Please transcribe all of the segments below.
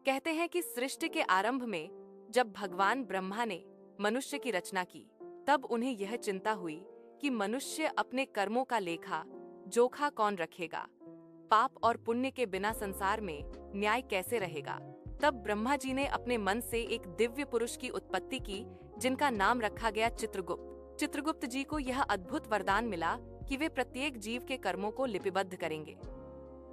कहते हैं कि सृष्टि के आरंभ में जब भगवान ब्रह्मा ने मनुष्य की रचना की, तब उन्हें यह चिंता हुई कि मनुष्य अपने कर्मों का लेखा जोखा कौन रखेगा, पाप और पुण्य के बिना संसार में न्याय कैसे रहेगा। तब ब्रह्मा जी ने अपने मन से एक दिव्य पुरुष की उत्पत्ति की, जिनका नाम रखा गया चित्रगुप्त। चित्रगुप्त जी को यह अद्भुत वरदान मिला कि वे प्रत्येक जीव के कर्मों को लिपिबद्ध करेंगे।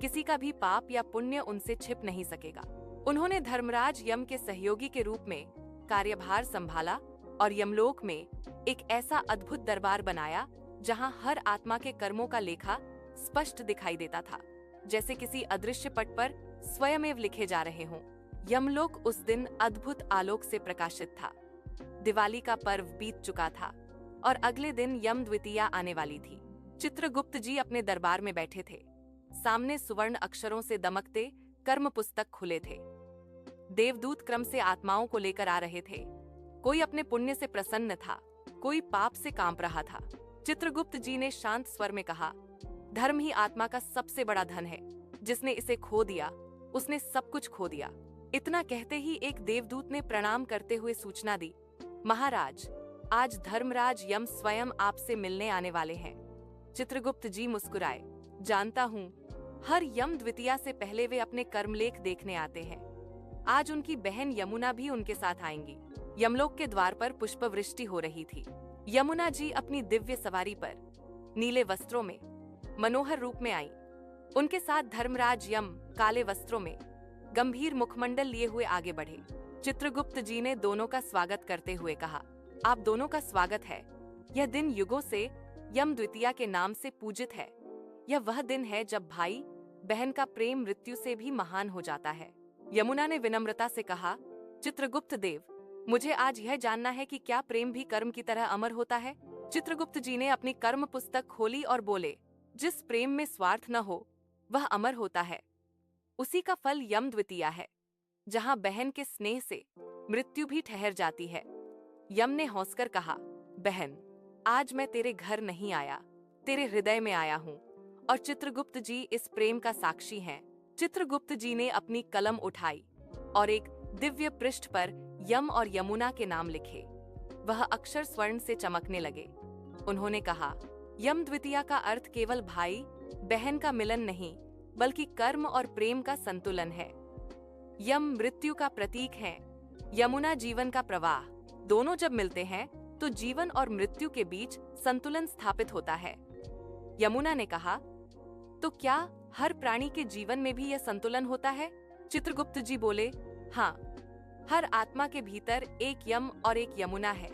किसी का भी पाप या पुण्य उनसे छिप नहीं सकेगा। उन्होंने धर्मराज यम के सहयोगी के रूप में कार्यभार संभाला और यमलोक में एक ऐसा अद्भुत दरबार बनाया जहां हर आत्मा के कर्मों का लेखा स्पष्ट दिखाई देता था, जैसे किसी अदृश्य पट पर स्वयमेव लिखे जा रहे हों। यमलोक उस दिन अद्भुत आलोक से प्रकाशित था। दिवाली का पर्व बीत चुका था और अगले दिन यम द्वितीया आने वाली थी। चित्रगुप्त जी अपने दरबार में बैठे थे। सामने सुवर्ण अक्षरों से दमकते कर्म पुस्तक खुले थे। देवदूत क्रम से आत्माओं को लेकर आ रहे थे। कोई अपने पुण्य से प्रसन्न था, कोई पाप से कांप रहा था। चित्रगुप्त जी ने शांत स्वर में कहा, धर्म ही आत्मा का सबसे बड़ा धन है। जिसने इसे खो दिया, उसने सब कुछ खो दिया। इतना कहते ही एक देवदूत ने प्रणाम करते हुए सूचना दी, महाराज, आज धर्मराज यम स्वयं आपसे मिलने आने वाले हैं। चित्रगुप्त जी मुस्कुराए, जानता हूँ, हर यम द्वितीया से पहले वे अपने कर्मलेख देखने आते हैं। आज उनकी बहन यमुना भी उनके साथ आएंगी। यमलोक के द्वार पर पुष्पवृष्टि हो रही थी। यमुना जी अपनी दिव्य सवारी पर नीले वस्त्रों में मनोहर रूप में आई। उनके साथ धर्मराज यम काले वस्त्रों में गंभीर मुखमंडल लिए हुए आगे बढ़े। चित्रगुप्त जी ने दोनों का स्वागत करते हुए कहा, आप दोनों का स्वागत है। यह दिन युगों से यम द्वितीया के नाम से पूजित है। यह वह दिन है जब भाई बहन का प्रेम मृत्यु से भी महान हो जाता है। यमुना ने विनम्रता से कहा, चित्रगुप्त देव, मुझे आज यह जानना है कि क्या प्रेम भी कर्म की तरह अमर होता है। चित्रगुप्त जी ने अपनी कर्म पुस्तक खोली और बोले, जिस प्रेम में स्वार्थ न हो वह अमर होता है। उसी का फल यम द्वितीया है, जहां बहन के स्नेह से मृत्यु भी ठहर जाती है। यम ने हंसकर कहा, बहन, आज मैं तेरे घर नहीं आया, तेरे हृदय में आया हूँ और चित्रगुप्त जी इस प्रेम का साक्षी हैं। चित्रगुप्त जी ने अपनी कलम उठाई और एक दिव्य पृष्ठ पर यम और यमुना के नाम लिखे। वह अक्षर स्वर्ण से चमकने लगे। उन्होंने कहा, यम द्वितीया का अर्थ केवल भाई बहन का मिलन नहीं, बल्कि कर्म और प्रेम का संतुलन है। यम मृत्यु का प्रतीक है, यमुना जीवन का प्रवाह। दोनों जब मिलते हैं तो जीवन और मृत्यु के बीच संतुलन स्थापित होता है। यमुना ने कहा, तो क्या हर प्राणी के जीवन में भी यह संतुलन होता है? चित्रगुप्त जी बोले, हाँ, हर आत्मा के भीतर एक यम और एक यमुना है।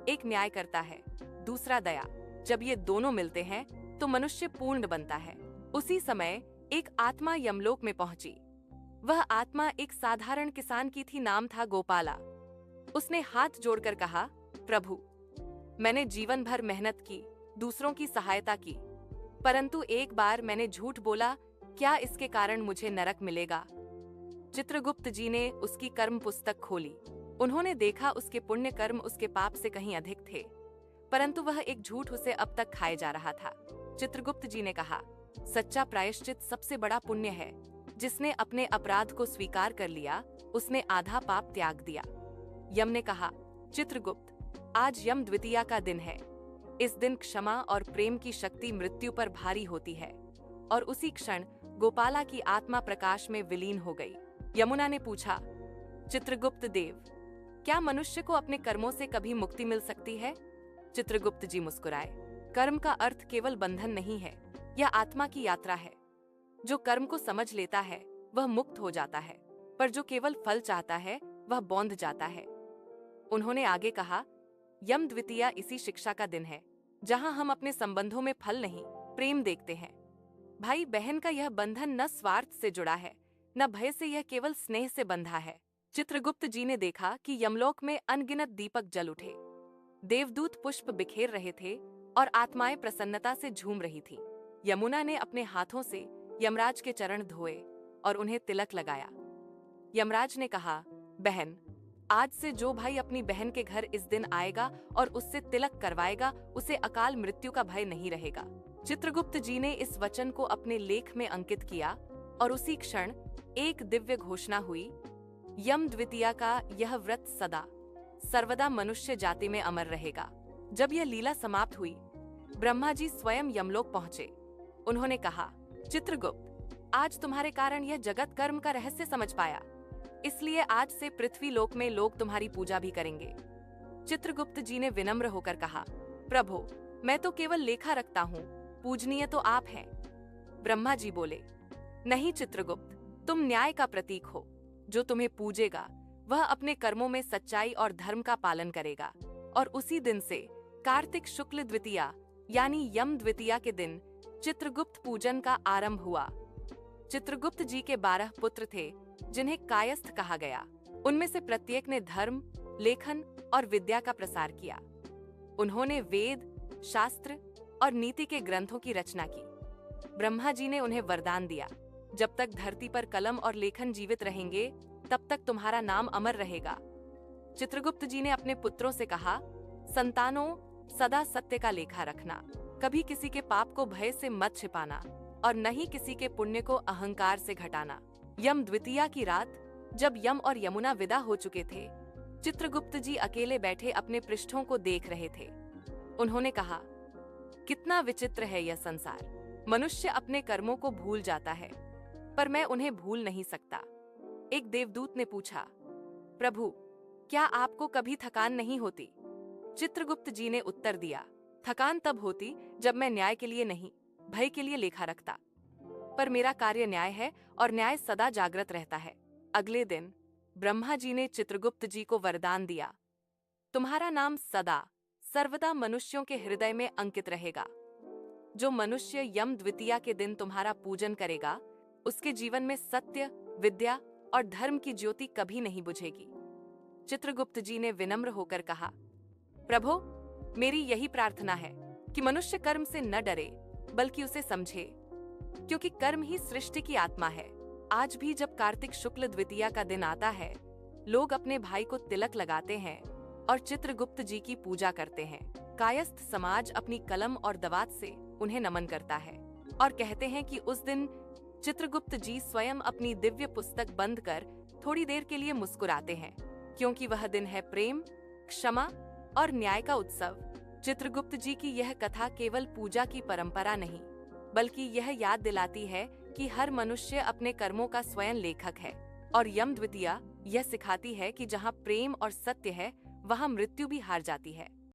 एक न्याय करता है, दूसरा दया। जब ये दोनों मिलते हैं तो मनुष्य पूर्ण बनता है। उसी समय एक आत्मा यमलोक में पहुंची। वह आत्मा एक साधारण किसान की थी, नाम था गोपाला। उसने हाथ जोड़कर कहा, प्रभु, मैंने जीवन भर मेहनत की, दूसरों की सहायता की, परंतु एक बार मैंने झूठ बोला। क्या इसके कारण मुझे नरक मिलेगा? चित्रगुप्त जी ने उसकी कर्म पुस्तक खोली। उन्होंने देखा उसके पुण्य कर्म उसके पाप से कहीं अधिक थे, परंतु वह एक झूठ उसे अब तक खाए जा रहा था। चित्रगुप्त जी ने कहा, सच्चा प्रायश्चित सबसे बड़ा पुण्य है। जिसने अपने अपराध को स्वीकार कर लिया, उसने आधा पाप त्याग दिया। यम ने कहा, चित्रगुप्त, आज यम द्वितीया का दिन है। इस दिन क्षमा और प्रेम की शक्ति मृत्यु पर भारी होती है। और उसी क्षण गोपाला की आत्मा प्रकाश में विलीन हो गई। यमुना ने पूछा, चित्रगुप्त देव, क्या मनुष्य को अपने कर्मों से कभी मुक्ति मिल सकती है? चित्रगुप्त जी मुस्कुराए, कर्म का अर्थ केवल बंधन नहीं है, यह आत्मा की यात्रा है। जो कर्म को समझ लेता है वह मुक्त हो जाता है, पर जो केवल फल चाहता है वह बौंध जाता है। उन्होंने आगे कहा, यम द्वितीया इसी शिक्षा का दिन है, जहां हम अपने संबंधों में फल नहीं, प्रेम देखते हैं। भाई बहन का यह बंधन न स्वार्थ से जुड़ा है, न भय से, यह केवल स्नेह से बंधा है। चित्रगुप्त जी ने देखा कि यमलोक में अनगिनत दीपक जल उठे। देवदूत पुष्प बिखेर रहे थे और आत्माएं प्रसन्नता से झूम रही थीं। यमुना ने अपने हाथों से यमराज के चरण धोए और उन्हें तिलक लगाया। यमराज ने कहा, बहन, आज से जो भाई अपनी बहन के घर इस दिन आएगा और उससे तिलक करवाएगा, उसे अकाल मृत्यु का भय नहीं रहेगा। चित्रगुप्त जी ने इस वचन को अपने लेख में अंकित किया और उसी क्षण एक दिव्य घोषणा हुई, यम द्वितीया का यह व्रत सदा सर्वदा मनुष्य जाति में अमर रहेगा। जब यह लीला समाप्त हुई, ब्रह्मा जी स्वयं यमलोक पहुंचे। उन्होंने कहा, चित्रगुप्त, आज तुम्हारे कारण यह जगत कर्म का रहस्य समझ पाया, इसलिए आज से पृथ्वी लोक में लोग तुम्हारी पूजा भी करेंगे। चित्रगुप्त जी ने विनम्र होकर कहा, प्रभु, मैं तो केवल लेखा रखता हूँ, पूजनीय तो आप हैं। ब्रह्मा जी बोले, नहीं चित्रगुप्त, तुम न्याय का प्रतीक हो। जो तुम्हें पूजेगा वह अपने कर्मों में सच्चाई और धर्म का पालन करेगा। और उसी दिन से कार्तिक शुक्ल द्वितीया यानी यम द्वितीया के दिन चित्रगुप्त पूजन का आरंभ हुआ। चित्रगुप्त जी के 12 पुत्र थे, जिन्हें कायस्थ कहा गया। उनमें से प्रत्येक ने धर्म, लेखन और विद्या का प्रसार किया। उन्होंने वेद, शास्त्र और नीति के ग्रंथों की रचना की। ब्रह्मा जी ने उन्हें वरदान दिया, जब तक धरती पर कलम और लेखन जीवित रहेंगे, तब तक तुम्हारा नाम अमर रहेगा। चित्रगुप्त जी ने अपने पुत्रों से कहा, संतानों, सदा सत्य का लेखा रखना, कभी किसी के पाप को भय से मत छिपाना और न ही किसी के पुण्य को अहंकार से घटाना। यम द्वितीया की रात, जब यम और यमुना विदा हो चुके थे, चित्रगुप्त जी अकेले बैठे अपने पृष्ठों को देख रहे थे। उन्होंने कहा, कितना विचित्र है यह संसार। मनुष्य अपने कर्मों को भूल जाता है, पर मैं उन्हें भूल नहीं सकता। एक देवदूत ने पूछा, प्रभु, क्या आपको कभी थकान नहीं होती? चित्रगुप्त जी ने उत्तर दिया, थकान तब होती जब मैं न्याय के लिए नहीं, भय के लिए लेखा रखता। पर मेरा कार्य न्याय है और न्याय सदा जागृत रहता है। अगले दिन ब्रह्मा जी ने चित्रगुप्त जी को वरदान दिया, तुम्हारा नाम सदा सर्वदा मनुष्यों के हृदय में अंकित रहेगा। जो मनुष्य यम द्वितीया के दिन तुम्हारा पूजन करेगा, उसके जीवन में सत्य, विद्या और धर्म की ज्योति कभी नहीं बुझेगी। चित्रगुप्त जी ने विनम्र होकर कहा, प्रभु, मेरी यही प्रार्थना है कि मनुष्य कर्म से न डरे, बल्कि उसे समझे, क्योंकि कर्म ही सृष्टि की आत्मा है। आज भी जब कार्तिक शुक्ल द्वितीया का दिन आता है, लोग अपने भाई को तिलक लगाते हैं और चित्रगुप्त जी की पूजा करते हैं। कायस्थ समाज अपनी कलम और दवात से उन्हें नमन करता है और कहते हैं कि उस दिन चित्रगुप्त जी स्वयं अपनी दिव्य पुस्तक बंद कर थोड़ी देर के लिए मुस्कुराते हैं, क्योंकि वह दिन है प्रेम, क्षमा और न्याय का उत्सव। चित्रगुप्त जी की यह कथा केवल पूजा की परंपरा नहीं, बल्कि यह याद दिलाती है कि हर मनुष्य अपने कर्मों का स्वयं लेखक है। और यम द्वितीया यह सिखाती है कि जहाँ प्रेम और सत्य है, वहाँ मृत्यु भी हार जाती है।